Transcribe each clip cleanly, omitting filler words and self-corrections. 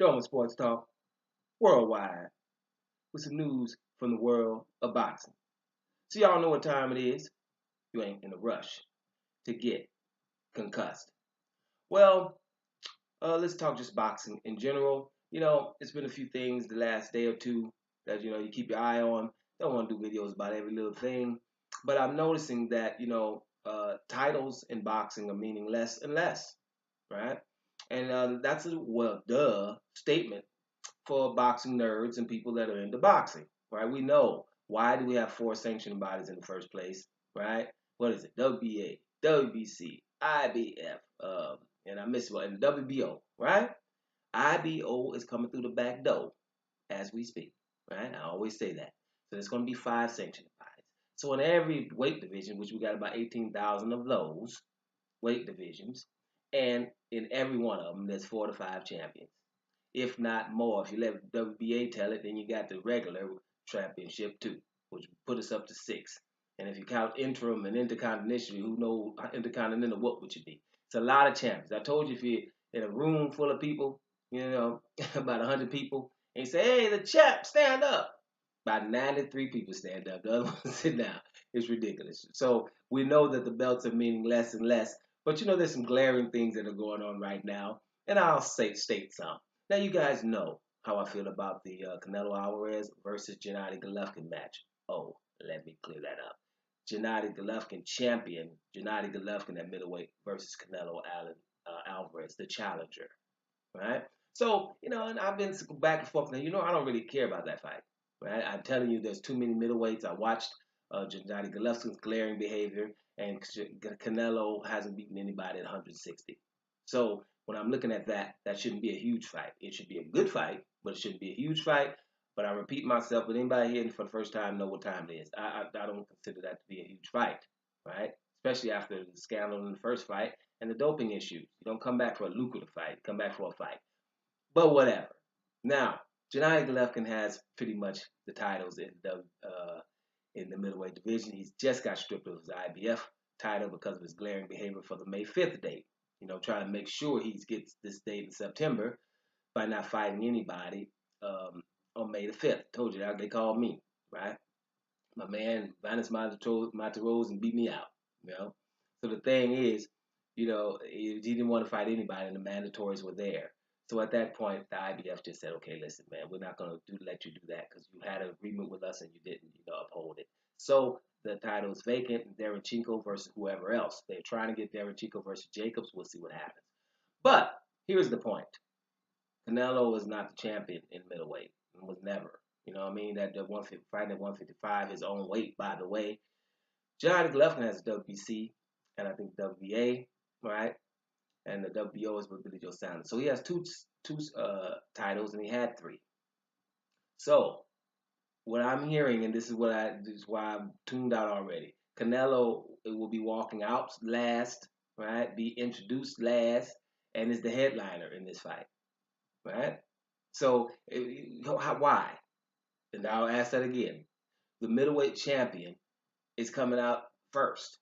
Doma Sports Talk worldwide with some news from the world of boxing. So y'all know what time it is. You ain't in a rush to get concussed. Well, let's talk just boxing in general. It's been a few things the last day or two that you keep your eye on. Don't want to do videos about every little thing, but I'm noticing that titles in boxing are meaning less and less, right? And that's a duh statement for boxing nerds and people that are into boxing, right? We know why do we have four sanctioning bodies in the first place, right? What is it? WBA, WBC, IBF, and I missed one, and WBO, right? IBO is coming through the back door as we speak, right? I always say that. So there's going to be five sanctioning bodies. So in every weight division, which we got about 18,000 of those weight divisions, and in every one of them, there's 4 to 5 champions, if not more. If you let WBA tell it, then you got the regular championship too, which put us up to 6. And if you count interim and intercontinental, who knows intercontinental what would you be? It's a lot of champions. I told you, if you're in a room full of people, about 100 people, and you say, "Hey, the champ, stand up." About 93 people stand up. The other ones sit down. It's ridiculous. So we know that the belts are meaning less and less. But there's some glaring things that are going on right now, and I'll state some. Now, you guys know how I feel about the Canelo Alvarez versus Gennady Golovkin match. Oh, let me clear that up. Gennady Golovkin champion, Gennady Golovkin at middleweight versus Canelo Alvarez, the challenger, right? So, and I've been back and forth. Now, I don't really care about that fight, right? I'm telling you, there's too many middleweights. I watched Gennady Golovkin's glaring behavior, and Canelo hasn't beaten anybody at 160. So when I'm looking at that, that shouldn't be a huge fight. It should be a good fight, but it shouldn't be a huge fight. But I repeat myself, but anybody here for the first time know what time it is. I don't consider that to be a huge fight, right? Especially after the scandal in the first fight and the doping issues. You don't come back for a lucrative fight. You come back for a fight. But whatever. Now, Gennady Golovkin has pretty much the titles in the middleweight division. He's just got stripped of his IBF title because of his glaring behavior for the May 5th date. Trying to make sure he gets this date in September by not fighting anybody on May the 5th. Told you that they called me, right? My man Vanis Monterose and beat me out, So the thing is, he didn't want to fight anybody, and the mandatories were there. So at that point, the IBF just said, "Okay, listen, man, we're not going to let you do that because you had an agreement with us and you didn't, uphold it." So the title is vacant. Derenchenko versus whoever else. They're trying to get Derenchenko versus Jacobs. We'll see what happens. But here's the point: Canelo is not the champion in middleweight and was never. You know what I mean? That the fighting at 155, his own weight, by the way. Gennady Golovkin has WBC and I think WBA, right? And the WBO is with Billy Joe Saunders. So he has two titles, and he had 3. So what I'm hearing, and this is why I'm tuned out already. Canelo will be walking out last, right? Be introduced last, and is the headliner in this fight, right? So why? And I'll ask that again. The middleweight champion is coming out first,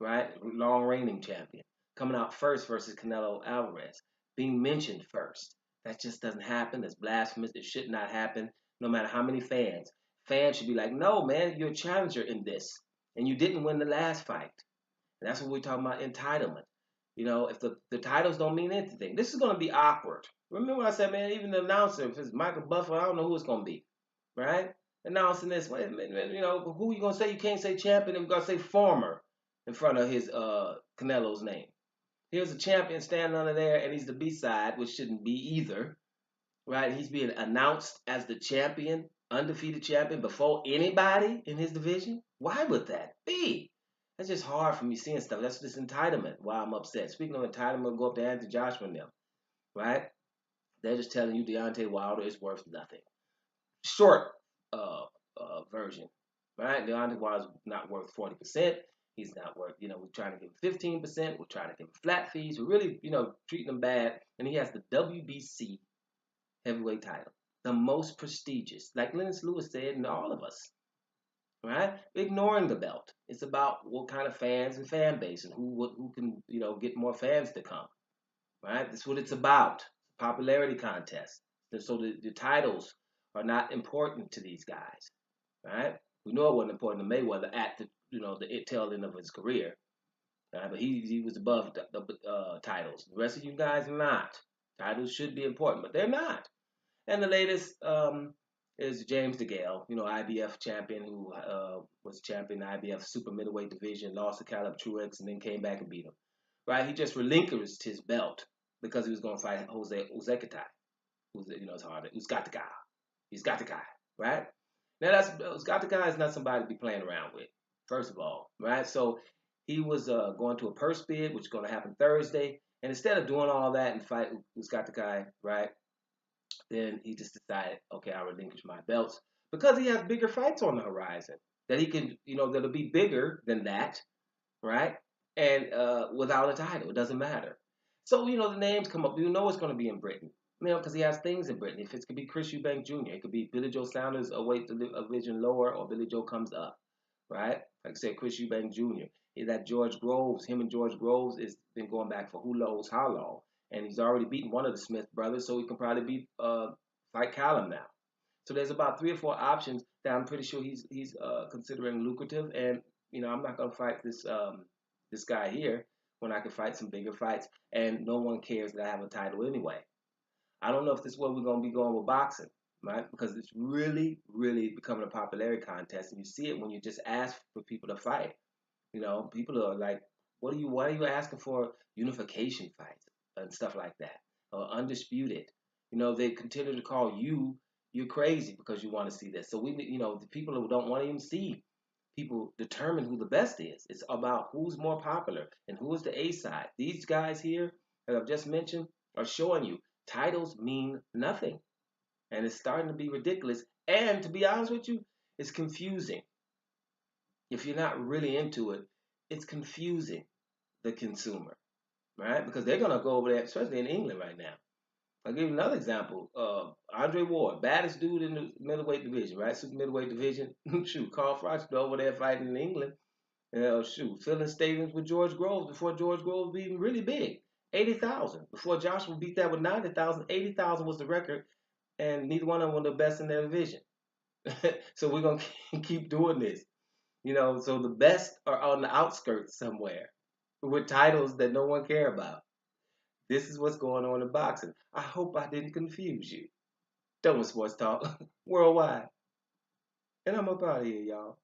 right? Long reigning champion coming out first versus Canelo Alvarez, being mentioned first. That just doesn't happen. It's blasphemous. It should not happen, no matter how many fans. Fans should be like, "No, man, you're a challenger in this, and you didn't win the last fight." And that's what we're talking about, entitlement. If the titles don't mean anything, this is going to be awkward. Remember what I said, man, even the announcer, if it's Michael Buffer, I don't know who it's going to be, right? Announcing this, wait a minute, who you going to say? You can't say champion, and we're going to say former in front of his Canelo's name. Here's a champion standing under there, and he's the B-side, which shouldn't be either, right? He's being announced as the champion, undefeated champion, before anybody in his division. Why would that be? That's just hard for me seeing stuff. That's just entitlement. Why I'm upset. Speaking of entitlement, go up to Anthony Joshua and them, right? They're just telling you Deontay Wilder is worth nothing. Short version, right? Deontay Wilder's not worth 40%. He's not worth, we're trying to give him 15%. We're trying to give him flat fees. We're really, treating him bad. And he has the WBC heavyweight title, the most prestigious, like Lennox Lewis said, and all of us, right? Ignoring the belt. It's about what kind of fans and fan base and who can, get more fans to come, right? That's what it's about. popularity contest. So the titles are not important to these guys, right? We know it wasn't important to Mayweather at the tail end of his career, right? But he was above the titles. The rest of you guys are not. Titles should be important, but they're not. And the latest is James DeGale, IBF champion who was champion in the IBF super middleweight division, lost to Caleb Truex, and then came back and beat him. Right? He just relinquished his belt because he was going to fight Jose Uzekatai, who's it's hard. Who's got the guy? He's got the guy, right? Now who's got the guy is not somebody to be playing around with. First of all, right? So he was going to a purse bid, which is going to happen Thursday, and instead of doing all that and fight who's got the guy, right? Then he just decided, okay, I'll relinquish my belts because he has bigger fights on the horizon that he can, that'll be bigger than that, right? And without a title, it doesn't matter. So, the names come up. You know it's going to be in Britain, because he has things in Britain. If it could be Chris Eubank Jr., it could be Billy Joe Saunders, a weight division lower, or Billy Joe comes up, right? Like I said, Chris Eubank Jr. That George Groves, him and George Groves has been going back for who knows how long, and he's already beaten one of the Smith brothers, so he can probably beat fight Callum now. So there's about 3 or 4 options that I'm pretty sure he's considering lucrative, and I'm not gonna fight this guy here when I can fight some bigger fights, and no one cares that I have a title anyway. I don't know if this is where we're gonna be going with boxing, right? Because it's really, really becoming a popularity contest, and you see it when you just ask for people to fight. People are like, why are you asking for unification fights and stuff like that? Or undisputed. They continue to call you're crazy because you want to see this. So the people who don't want to even see people determine who the best is. It's about who's more popular and who is the A side. These guys here that I've just mentioned are showing you titles mean nothing. And it's starting to be ridiculous. And to be honest with you, it's confusing. If you're not really into it, it's confusing the consumer, right? Because they're gonna go over there, especially in England right now. I'll give you another example. Andre Ward, baddest dude in the middleweight division, right? Super middleweight division. Shoot, Carl Froch over there fighting in England. Shoot, filling stadiums with George Groves before George Groves was even really big. 80,000. Before Joshua beat that with 90,000, 80,000 was the record, and neither one of them were the best in their division. So we're gonna keep doing this. So the best are on the outskirts somewhere with titles that no one care about. This is what's going on in boxing. I hope I didn't confuse you. Done with sports talk worldwide. And I'm up out of here, y'all.